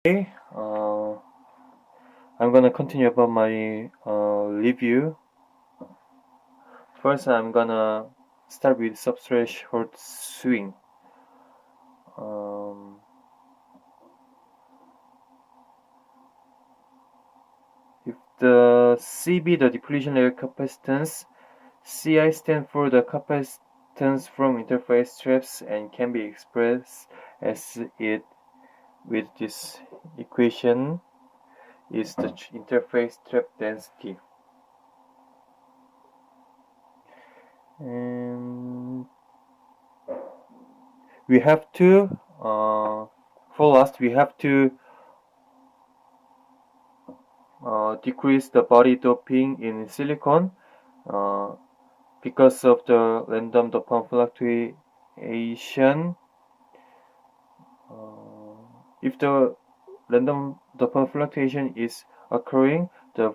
Okay, I'm gonna continue about my review. First, I'm gonna start with subthreshold swing. If the CB, the depletion layer capacitance, CI stands for the capacitance from interface traps and can be expressed as it with this equation is the interface trap density. And we have to for last we have to decrease the body doping in silicon because of the random dopant fluctuation. If the random dopant fluctuation is occurring, the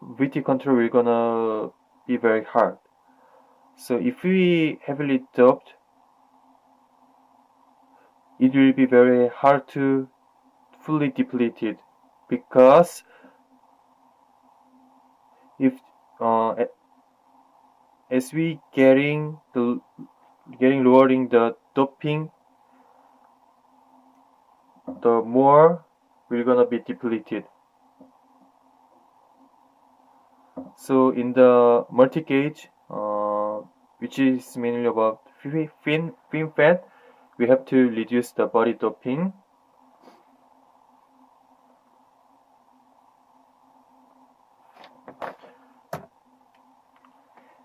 VT control will gonna be very hard. So if we heavily doped, it will be very hard to fully deplete it, because if as we getting lowering the doping, the more we're gonna be depleted. So in the multi-gauge, which is mainly about FinFET, we have to reduce the body doping.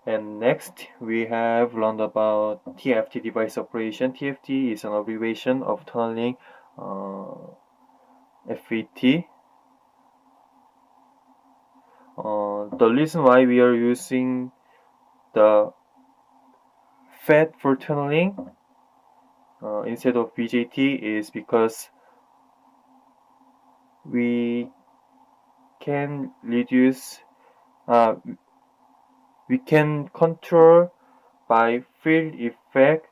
And next, we have learned about TFT device operation. TFT is an abbreviation of tunneling FET. The reason why we are using the FET for tunneling instead of BJT is because we can reduce, we can control by field effect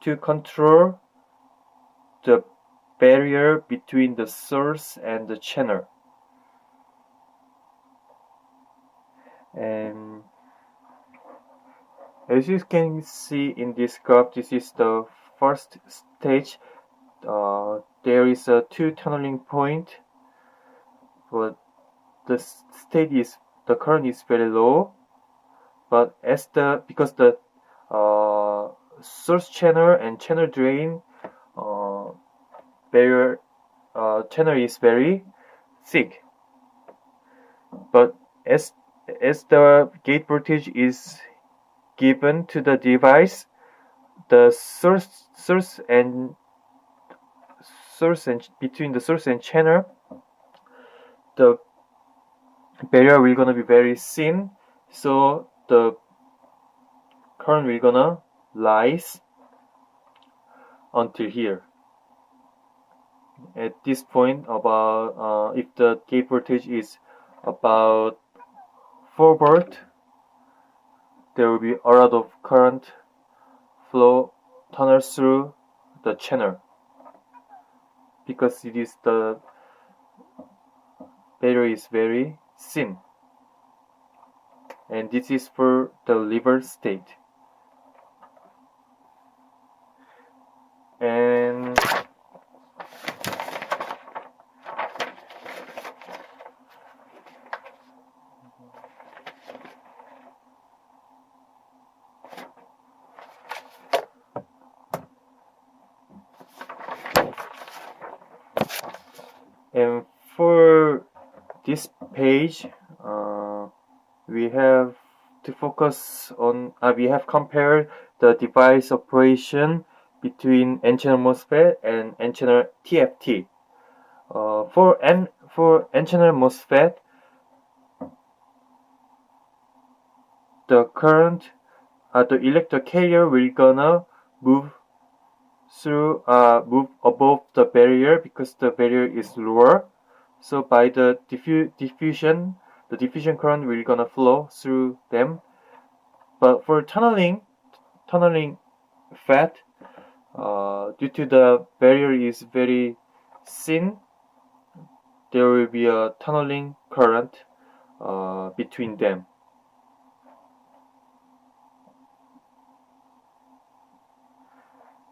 to control the barrier between the source and the channel. And as you can see in this graph, this is the first stage. There is a two tunneling point, but the current is very low. But because the source channel and channel drain barrier channel is very thick, but as the gate voltage is given to the device, the source and between the source and channel, the barrier will gonna be very thin, so the current will gonna rise until here. At this point, about if the gate voltage is about 4 volt, there will be a lot of current flow tunnel through the channel, because it is the barrier is very thin. And this is for the lever state. And for this page, we have to focus on, we have compared the device operation between N-channel MOSFET and N-channel TFT. For N-channel MOSFET, the current, the electric carrier will gonna move above the barrier because the barrier is lower. So by the diffusion, the diffusion current will gonna flow through them. But for tunneling FET, due to the barrier is very thin, there will be a tunneling current between them.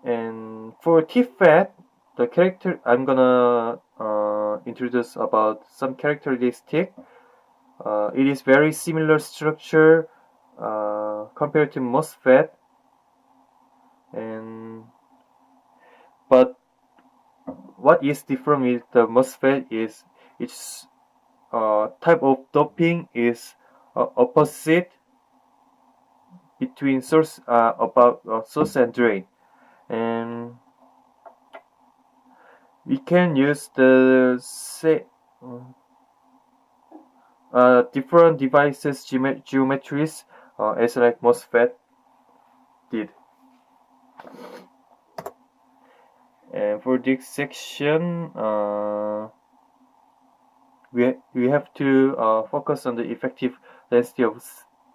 And for TFET, the character I'm gonna introduce about some characteristic. It is very similar structure compared to MOSFET, but what is different with the MOSFET is its type of doping is opposite between source source and drain, and we can use the different devices geometries as like MOSFET did. And for this section, we have to focus on the effective density of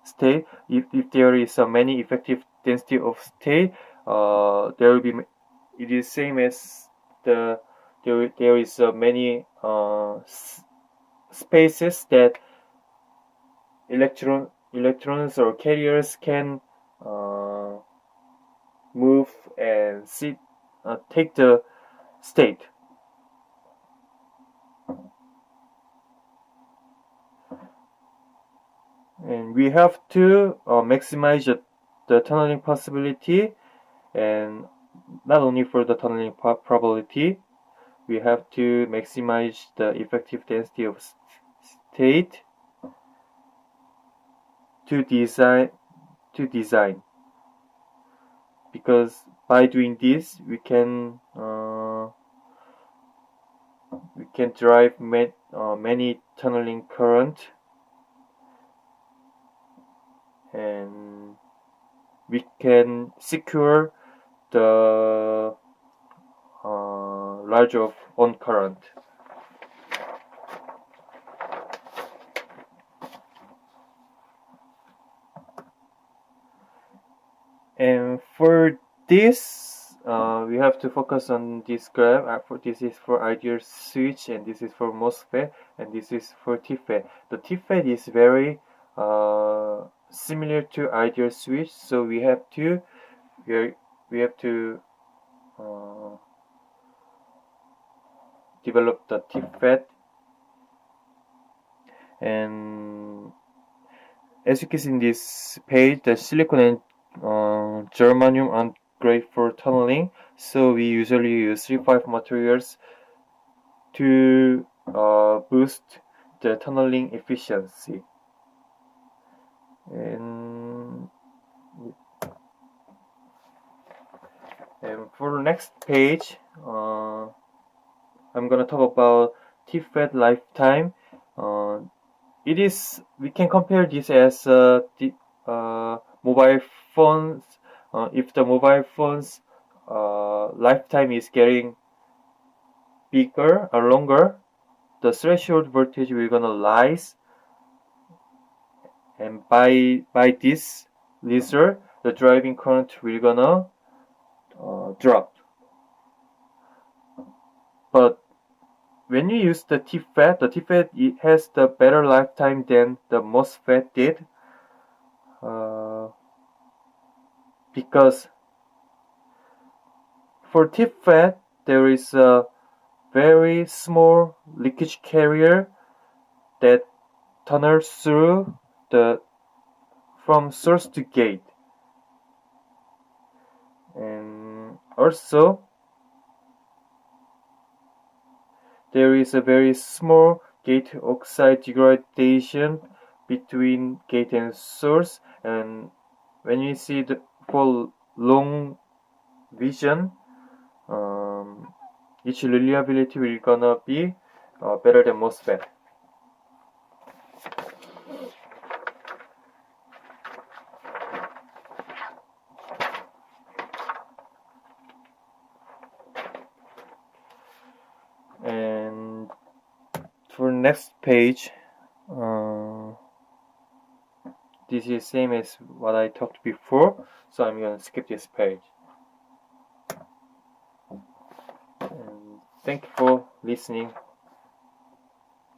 state. If there is many effective density of state, there will be. It is same as there is many spaces that electrons or carriers can move and take the state. And we have to maximize the tunneling possibility, and not only for the tunneling probability, we have to maximize the effective density of state to design, because by doing this we can drive many tunneling current, and we can secure the large of on current. And for this, we have to focus on this graph. This is for ideal switch, and this is for MOSFET, and this is for TFET. The TFET is very similar to ideal switch, so we have to develop the TFET. And as you can see in this page, the silicon and germanium aren't great for tunneling, so we usually use 3-5 materials to boost the tunneling efficiency. And for the next page, I'm gonna talk about TFET lifetime. We can compare this as mobile phones. If the mobile phones lifetime is getting bigger or longer, the threshold voltage will gonna rise, and by this result, the driving current will gonna drop. But when you use the TFET, it has the better lifetime than the MOSFET did, because for TFET there is a very small leakage carrier that tunnels through from source to gate, and also there is a very small gate oxide degradation between gate and source, and when you see for long vision, its reliability will gonna be better than MOSFET. And for next page, this is same as what I talked before, so I'm gonna skip this page. And thank you for listening.